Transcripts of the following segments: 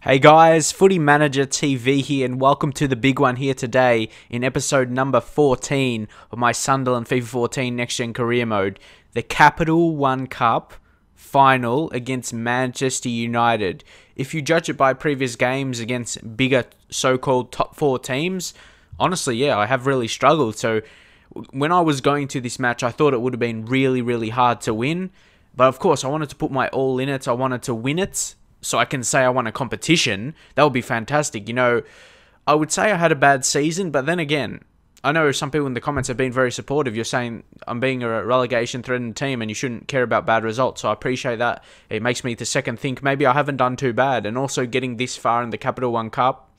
Hey guys, Footy Manager TV here, and welcome to the big one here today in episode number 14 of my Sunderland FIFA 14 Next Gen Career Mode, the Capital One Cup final against Manchester United. If you judge it by previous games against bigger so-called top 4 teams, honestly, yeah, I have really struggled. So when I was going to this match, I thought it would have been really hard to win, but of course I wanted to put my all in it. I wanted to win it, so I can say I won a competition. That would be fantastic. You know, I would say I had a bad season, but then again, I know some people in the comments have been very supportive. You're saying I'm being a relegation-threatened team and you shouldn't care about bad results, so I appreciate that. It makes me to second think maybe I haven't done too bad, and also getting this far in the Capital One Cup.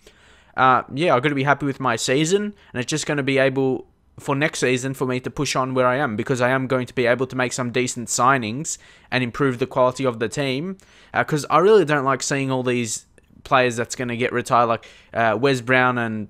Yeah, I've got to be happy with my season, and it's just going to be able for next season for me to push on where I am, because I am going to be able to make some decent signings and improve the quality of the team, because I really don't like seeing all these players that's going to get retired, like Wes Brown and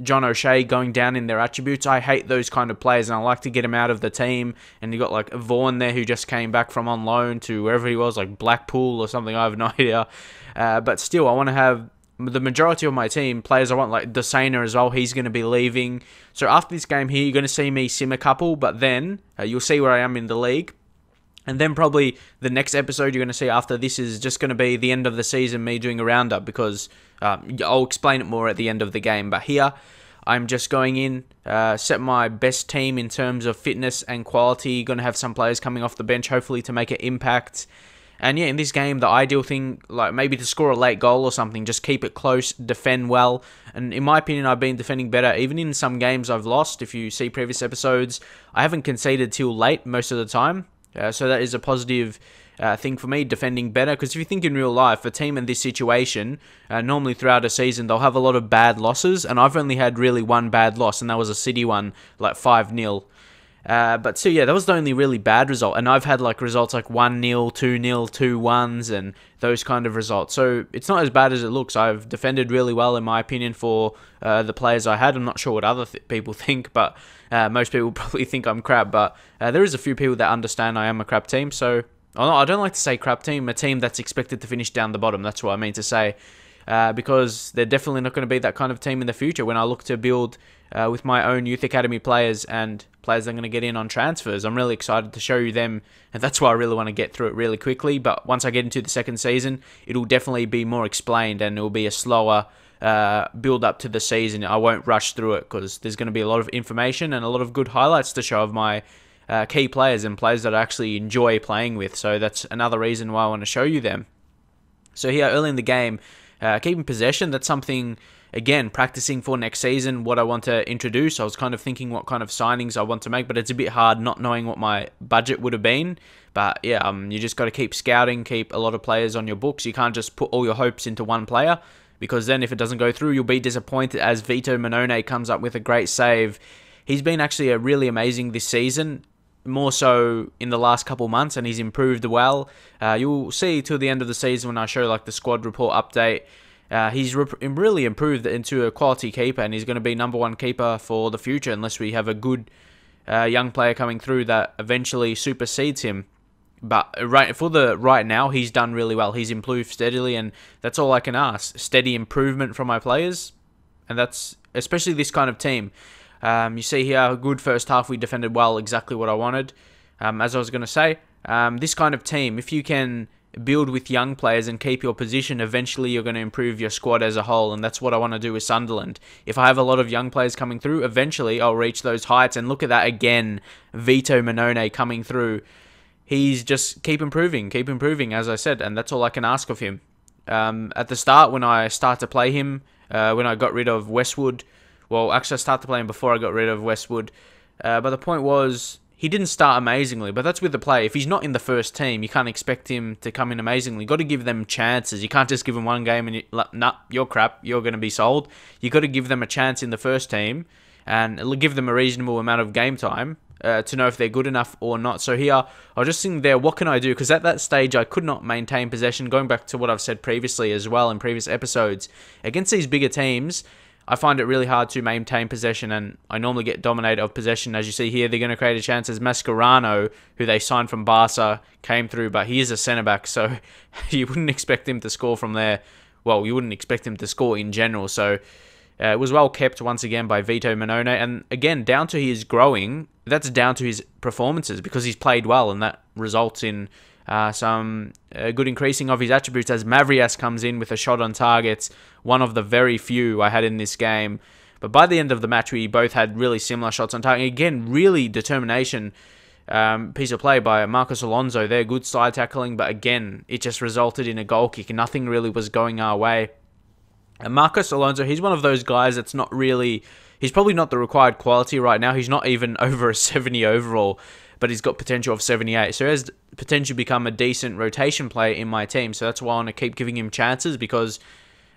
John O'Shea, going down in their attributes. I hate those kind of players, and I like to get them out of the team. And you got like Vaughan there, who just came back from on loan to wherever he was, like Blackpool or something, I have no idea. But still, I want to have the majority of my team players. I want like Desena as well. He's going to be leaving. So after this game here, you're going to see me sim a couple, but then you'll see where I am in the league. And then probably the next episode you're going to see after this is just going to be the end of the season, me doing a roundup, because I'll explain it more at the end of the game. But here, I'm just going in, set my best team in terms of fitness and quality. Going to have some players coming off the bench, hopefully to make an impact. And yeah, in this game, the ideal thing, like maybe to score a late goal or something, just keep it close, defend well. And in my opinion, I've been defending better. Even in some games I've lost, if you see previous episodes, I haven't conceded till late most of the time. So that is a positive thing for me, defending better. Because if you think in real life, a team in this situation, normally throughout a season, they'll have a lot of bad losses. And I've only had really one bad loss, and that was a City one, like 5-0. But so yeah, that was the only really bad result, and I've had like results like 1-0, 2-0, 2-1s, and those kind of results. So it's not as bad as it looks. I've defended really well, in my opinion, for the players I had. I'm not sure what other people think, but most people probably think I'm crap. But there is a few people that understand I am a crap team. So I don't like to say crap team, a team that's expected to finish down the bottom. That's what I mean to say. Because they're definitely not going to be that kind of team in the future when I look to build with my own youth academy players and players I'm going to get in on transfers. I'm really excited to show you them, and that's why I really want to get through it really quickly. But once I get into the second season, it'll definitely be more explained, and it'll be a slower build up to the season. I won't rush through it, because there's going to be a lot of information and a lot of good highlights to show of my key players and players that I actually enjoy playing with. So that's another reason why I want to show you them. So here, early in the game, keeping possession, that's something, again, practicing for next season, what I want to introduce. I was kind of thinking what kind of signings I want to make, but it's a bit hard not knowing what my budget would have been. But yeah, you just got to keep scouting, keep a lot of players on your books. You can't just put all your hopes into one player, because then if it doesn't go through, you'll be disappointed, as Vito Manone comes up with a great save. He's been actually really amazing this season, more so in the last couple months, and he's improved well. You'll see till the end of the season when I show like the squad report update. He's really improved into a quality keeper, and he's going to be #1 keeper for the future, unless we have a good young player coming through that eventually supersedes him. But right now, he's done really well. He's improved steadily, and that's all I can ask. Steady improvement from my players, and that's especially this kind of team. You see here, a good first half. We defended well, exactly what I wanted. As I was going to say, this kind of team, if you can build with young players and keep your position, eventually you're going to improve your squad as a whole, and that's what I want to do with Sunderland. If I have a lot of young players coming through, eventually I'll reach those heights. And look at that again, Vito Manone coming through. He's just keep improving, as I said, and that's all I can ask of him. At the start, when I start to play him, when I got rid of Westwood, well, actually I started to play him before I got rid of Westwood, but the point was, he didn't start amazingly, but that's with the play. If he's not in the first team, you can't expect him to come in amazingly. You've got to give them chances. You can't just give them one game and nah, you're crap, you're going to be sold. You've got to give them a chance in the first team and give them a reasonable amount of game time to know if they're good enough or not. So here, I was just thinking there, what can I do? Because at that stage, I could not maintain possession. Going back to what I've said previously as well in previous episodes, against these bigger teams, I find it really hard to maintain possession, and I normally get dominated of possession. As you see here, they're going to create a chance as Mascherano, who they signed from Barca, came through, but he is a centre-back, so you wouldn't expect him to score from there. well, you wouldn't expect him to score in general. So it was well kept once again by Vito Mannone. And again, down to his growing, that's down to his performances because he's played well, and that results in some good increasing of his attributes as Mavrias comes in with a shot on target, one of the very few I had in this game. But by the end of the match, we both had really similar shots on target. Again, really determination piece of play by Marcos Alonso there. Good side tackling, but again, it just resulted in a goal kick. Nothing really was going our way. And Marcos Alonso, he's one of those guys that's not really... He's probably not the required quality right now. He's not even over a 70 overall, but he's got potential of 78. So he has potential to become a decent rotation player in my team. So that's why I want to keep giving him chances, because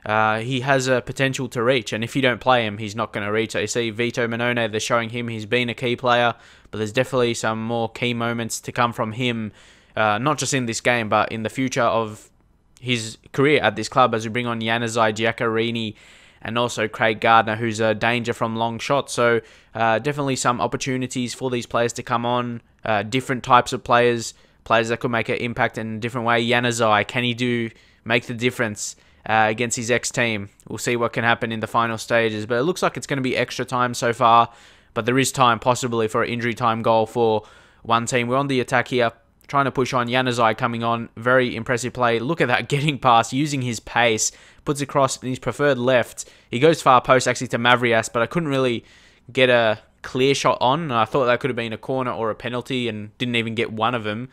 he has a potential to reach. And if you don't play him, he's not going to reach. So you see Vito Mannone, they're showing him he's been a key player, but there's definitely some more key moments to come from him, not just in this game, but in the future of his career at this club, as we bring on Januzaj, Giacarini, and also Craig Gardner, who's a danger from long shots. So definitely some opportunities for these players to come on. Different types of players that could make an impact in a different way. Januzaj, can he make the difference against his ex-team? We'll see what can happen in the final stages. But it looks like it's going to be extra time so far. But there is time possibly for an injury time goal for one team. We're on the attack here, trying to push on. Januzaj coming on. Very impressive play. Look at that, getting past, using his pace. Puts across in his preferred left. He goes far post actually to Mavrias, but I couldn't really get a clear shot on. I thought that could have been a corner or a penalty and didn't even get one of them.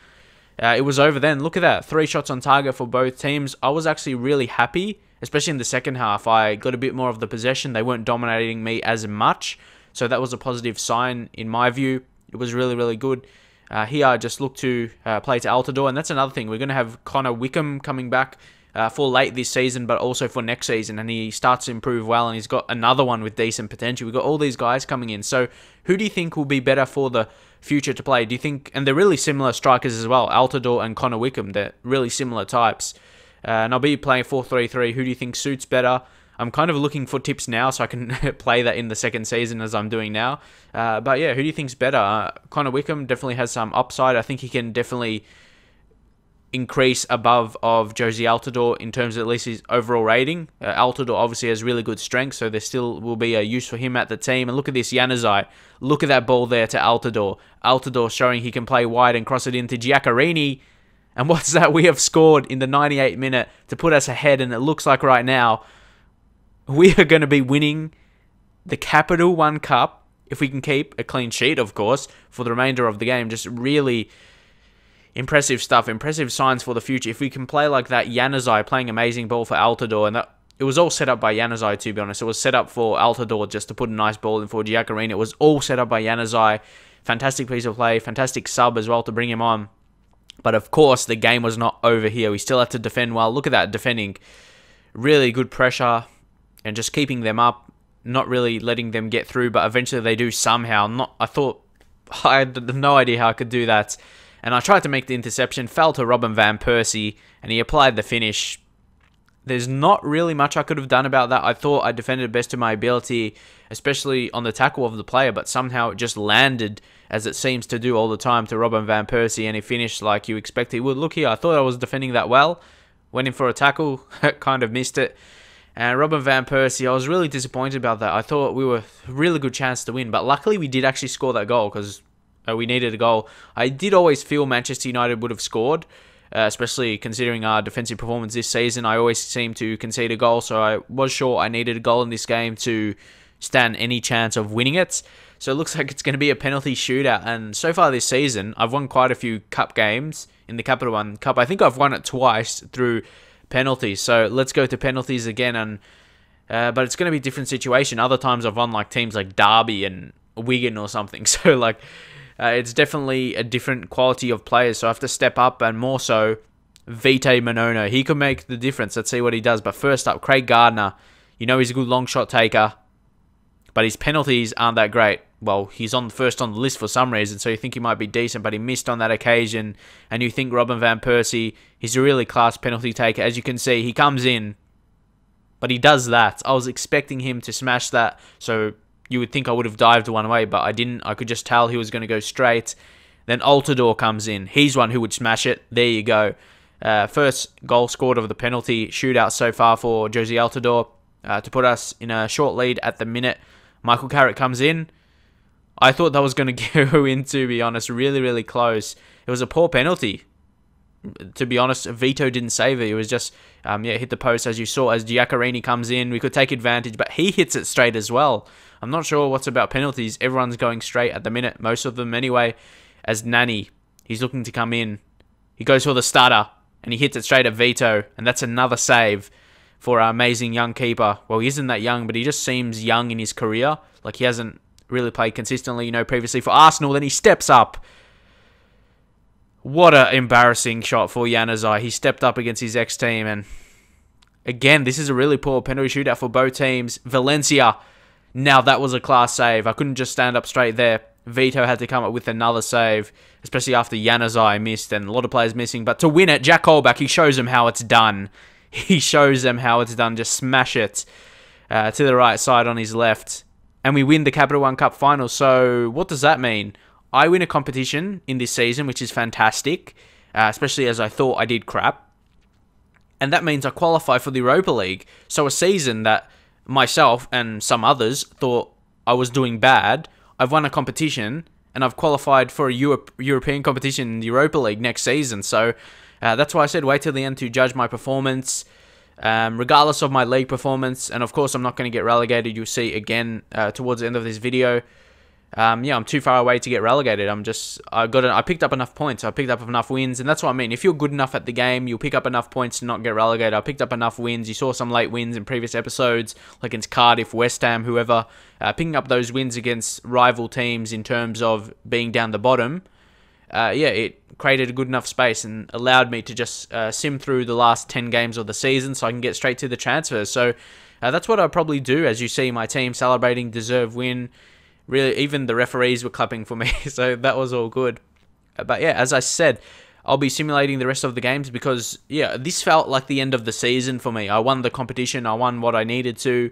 It was over then. Look at that. 3 shots on target for both teams. I was actually really happy, especially in the second half. I got a bit more of the possession. They weren't dominating me as much. So that was a positive sign in my view. It was really, really good. Here I just look to play to Altidore. And that's another thing. We're going to have Connor Wickham coming back for late this season, but also for next season. And he starts to improve well. And he's got another one with decent potential. We've got all these guys coming in. So who do you think will be better for the future to play? Do you think... And they're really similar strikers as well. Altidore and Connor Wickham. They're really similar types. And I'll be playing 4-3-3. Who do you think suits better? I'm kind of looking for tips now so I can play that in the second season as I'm doing now. But yeah, who do you think's better? Connor Wickham definitely has some upside. I think he can definitely increase above of Josie Altidore in terms of at least his overall rating. Altidore obviously has really good strength, so there still will be a use for him at the team. And look at this, Januzaj. Look at that ball there to Altidore. Altidore showing he can play wide and cross it into Giacarini. And what's that? We have scored in the 98th minute to put us ahead, and it looks like right now we are going to be winning the Capital One Cup if we can keep a clean sheet, of course, for the remainder of the game. Just really impressive stuff, impressive signs for the future. If we can play like that, Januzaj playing amazing ball for Altidore, and that it was all set up by Januzaj, to be honest. It was set up for Altidore just to put a nice ball in for Giacarini. It was all set up by Januzaj. Fantastic piece of play, fantastic sub as well to bring him on. But of course, the game was not over here. We still had to defend well. Look at that defending. Really good pressure and just keeping them up, not really letting them get through, but eventually they do somehow. I had no idea how I could do that. And I tried to make the interception, fell to Robin Van Persie, and he applied the finish. There's not really much I could have done about that. I thought I defended best to my ability, especially on the tackle of the player, but somehow it just landed, as it seems to do all the time, to Robin Van Persie, and he finished like you expect he would. Look here, I thought I was defending that well. Went in for a tackle, kind of missed it. And Robin Van Persie, I was really disappointed about that. I thought we were a really good chance to win, but luckily we did actually score that goal because we needed a goal. I did always feel Manchester United would have scored, especially considering our defensive performance this season. I always seem to concede a goal, so I was sure I needed a goal in this game to stand any chance of winning it. So it looks like it's going to be a penalty shootout, and so far this season, I've won quite a few cup games in the Capital One Cup. I think I've won it twice through penalties, so let's go to penalties again. And but it's going to be a different situation. Other times I've won like teams like Derby and Wigan or something, so like it's definitely a different quality of players, so I have to step up, and more so Vito Mannone. He could make the difference. Let's see what he does. But first up, Craig Gardner. You know he's a good long shot taker, but his penalties aren't that great. Well, he's first on the list for some reason, so you think he might be decent, but he missed on that occasion. And you think Robin Van Persie, he's a really class penalty taker. As you can see, he comes in, but he does that. I was expecting him to smash that, so you would think I would have dived one way, but I didn't. I could just tell he was going to go straight. Then Altidore comes in. He's one who would smash it. There you go. First goal scored of the penalty shootout so far for Josie Altidore to put us in a short lead at the minute. Michael Carrick comes in. I thought that was going to go in, to be honest, really, really close. It was a poor penalty. To be honest, Vito didn't save it. It was just, hit the post as you saw. As Giacarini comes in, we could take advantage, but he hits it straight as well. I'm not sure what's about penalties. Everyone's going straight at the minute, most of them anyway. As Nani, he's looking to come in. He goes for the stutter, and he hits it straight at Vito, and that's another save for our amazing young keeper. Well, he isn't that young, but he just seems young in his career. Like he hasn't really played consistently, previously for Arsenal. Then he steps up. What an embarrassing shot for Januzaj. He stepped up against his ex-team, and again, this is a really poor penalty shootout for both teams. Valencia, now that was a class save. I couldn't just stand up straight there. Vito had to come up with another save, especially after Januzaj missed and a lot of players missing. But to win it, Jack Colback, he shows them how it's done. He shows them how it's done. Just smash it to the right side on his left. And we win the Capital One Cup final. So what does that mean? I win a competition in this season, which is fantastic, especially as I thought I did crap. And that means I qualify for the Europa League. So a season that myself and some others thought I was doing bad, I've won a competition and I've qualified for a European competition in the Europa League next season. So that's why I said wait till the end to judge my performance, regardless of my league performance. And of course, I'm not going to get relegated. You'll see again towards the end of this video. I'm too far away to get relegated. I picked up enough points. I picked up enough wins, and that's what I mean. If you're good enough at the game, you'll pick up enough points to not get relegated. I picked up enough wins. You saw some late wins in previous episodes, like against Cardiff, West Ham, whoever. Picking up those wins against rival teams in terms of being down the bottom, it created a good enough space and allowed me to just sim through the last 10 games of the season so I can get straight to the transfers. So that's what I'll probably do. As you see, my team celebrating deserved win. Really, even the referees were clapping for me, so that was all good. But yeah, as I said, I'll be simulating the rest of the games because, this felt like the end of the season for me. I won the competition, I won what I needed to,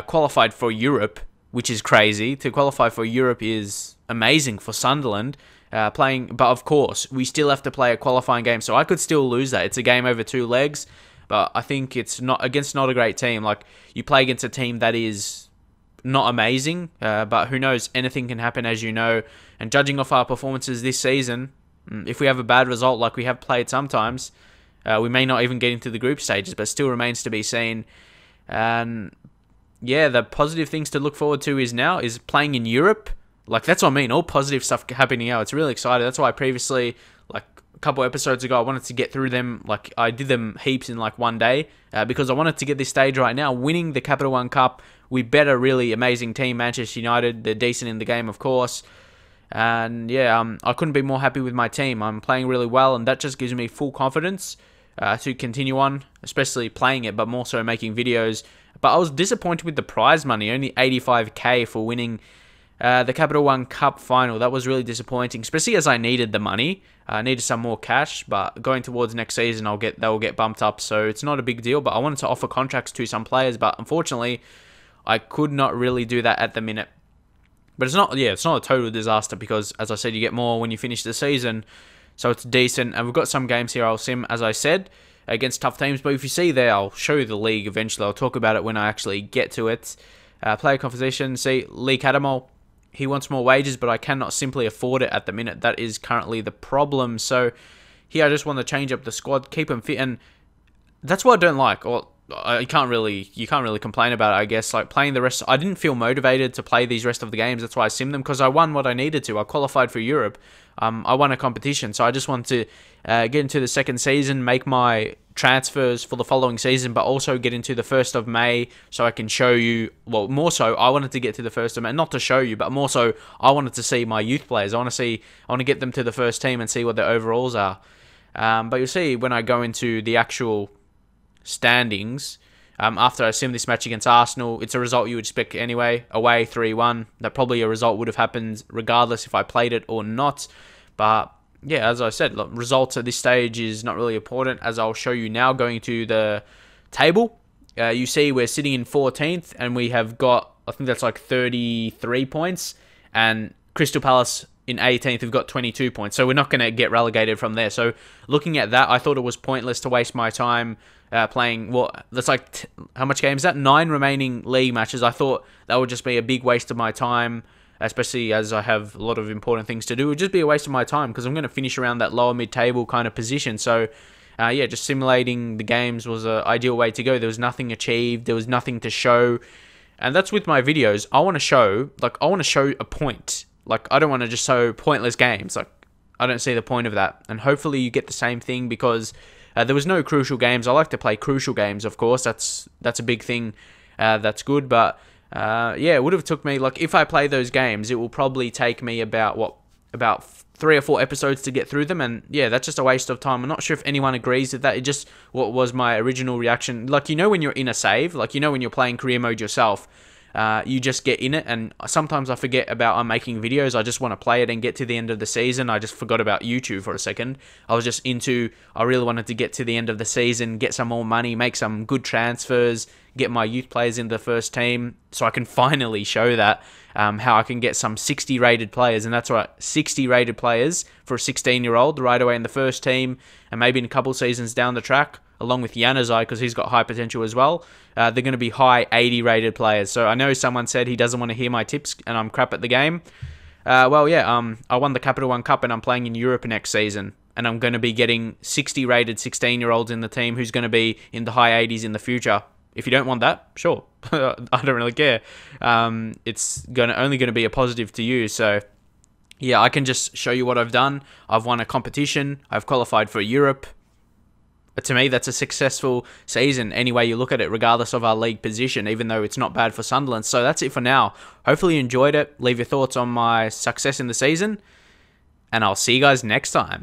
qualified for Europe, which is crazy. To qualify for Europe is amazing for Sunderland. But of course, we still have to play a qualifying game, so I could still lose that. It's a game over 2 legs, but I think it's not a great team. Like, you play against a team that is not amazing, but who knows, anything can happen, as you know. And judging off our performances this season, if we have a bad result like we have played sometimes, we may not even get into the group stages, but still remains to be seen. And the positive things to look forward to is playing in Europe. Like, that's what I mean, all positive stuff happening now. It's really exciting. That's why previously, like a couple episodes ago, I wanted to get through them. Like, I did them heaps in like one day, because I wanted to get this stage right now, winning the Capital One Cup. We bet a really amazing team, Manchester United. They're decent in the game, of course. And I couldn't be more happy with my team. I'm playing really well, and that just gives me full confidence to continue on, especially playing it, but more so making videos. But I was disappointed with the prize money, only 85k for winning the Capital One Cup final. That was really disappointing, especially as I needed the money. I needed some more cash, but going towards next season, they'll get bumped up, so it's not a big deal. But I wanted to offer contracts to some players, but unfortunately, I could not really do that at the minute. But it's not a total disaster because, as I said, you get more when you finish the season. So it's decent. And we've got some games here I'll sim, as I said, against tough teams. But if you see there, I'll show you the league eventually. I'll talk about it when I actually get to it. Player composition. See, Lee Cadamol, he wants more wages, but I cannot simply afford it at the minute. That is currently the problem. So here I just want to change up the squad, keep them fit. And that's what I don't like. You can't really complain about it, I guess. Like, playing the rest, I didn't feel motivated to play these rest of the games. That's why I simmed them, because I won what I needed to. I qualified for Europe. I won a competition, so I just want to get into the second season, make my transfers for the following season, but also get into the 1st of May so I can show you. Well, more so, I wanted to get to the 1st of May, not to show you, but more so, I wanted to see my youth players. I want to get them to the first team and see what their overalls are. But you'll see when I go into the actual standings, after I sim this match against Arsenal, it's a result you would expect anyway. Away 3-1. That probably a result would have happened regardless if I played it or not. But yeah, as I said, look, results at this stage is not really important, as I'll show you now. Going to the table, you see we're sitting in 14th, and we have got, I think that's like 33 points, and Crystal Palace in 18th have got 22 points, so we're not going to get relegated from there. So looking at that, I thought it was pointless to waste my time playing, that's like, how much games is that? 9 remaining league matches. I thought that would just be a big waste of my time, especially as I have a lot of important things to do. It would just be a waste of my time because I'm going to finish around that lower mid-table kind of position. So, yeah, just simulating the games was an ideal way to go. There was nothing achieved. There was nothing to show. And that's with my videos. I want to show a point. Like, I don't want to just show pointless games. Like, I don't see the point of that. And hopefully you get the same thing because there was no crucial games. I like to play crucial games, of course. That's a big thing. That's good. But, yeah, it would have took me, like, if I play those games, it will probably take me about 3 or 4 episodes to get through them. And, yeah, that's just a waste of time. I'm not sure if anyone agrees with that. It just what was my original reaction. Like, you know when you're in a save? Like, you know when you're playing career mode yourself? You just get in it, and sometimes I forget about I'm making videos. I just want to play it and get to the end of the season. I just forgot about YouTube for a second. I was just I really wanted to get to the end of the season, get some more money, make some good transfers, get my youth players in the first team, so I can finally show that, how I can get some 60 rated players. And that's right, 60 rated players for a 16-year-old right away in the first team, and maybe in a couple seasons down the track, along with Januzaj, because he's got high potential as well. They're going to be high 80 rated players. So I know someone said he doesn't want to hear my tips and I'm crap at the game. Well, yeah, I won the Capital One Cup and I'm playing in Europe next season. And I'm going to be getting 60 rated 16-year-olds in the team who's going to be in the high 80s in the future. If you don't want that, sure. I don't really care. It's only going to be a positive to you. So, yeah, I can just show you what I've done. I've won a competition. I've qualified for Europe. To me, that's a successful season any way you look at it, regardless of our league position, even though it's not bad for Sunderland. So that's it for now. Hopefully you enjoyed it. Leave your thoughts on my success in the season, and I'll see you guys next time.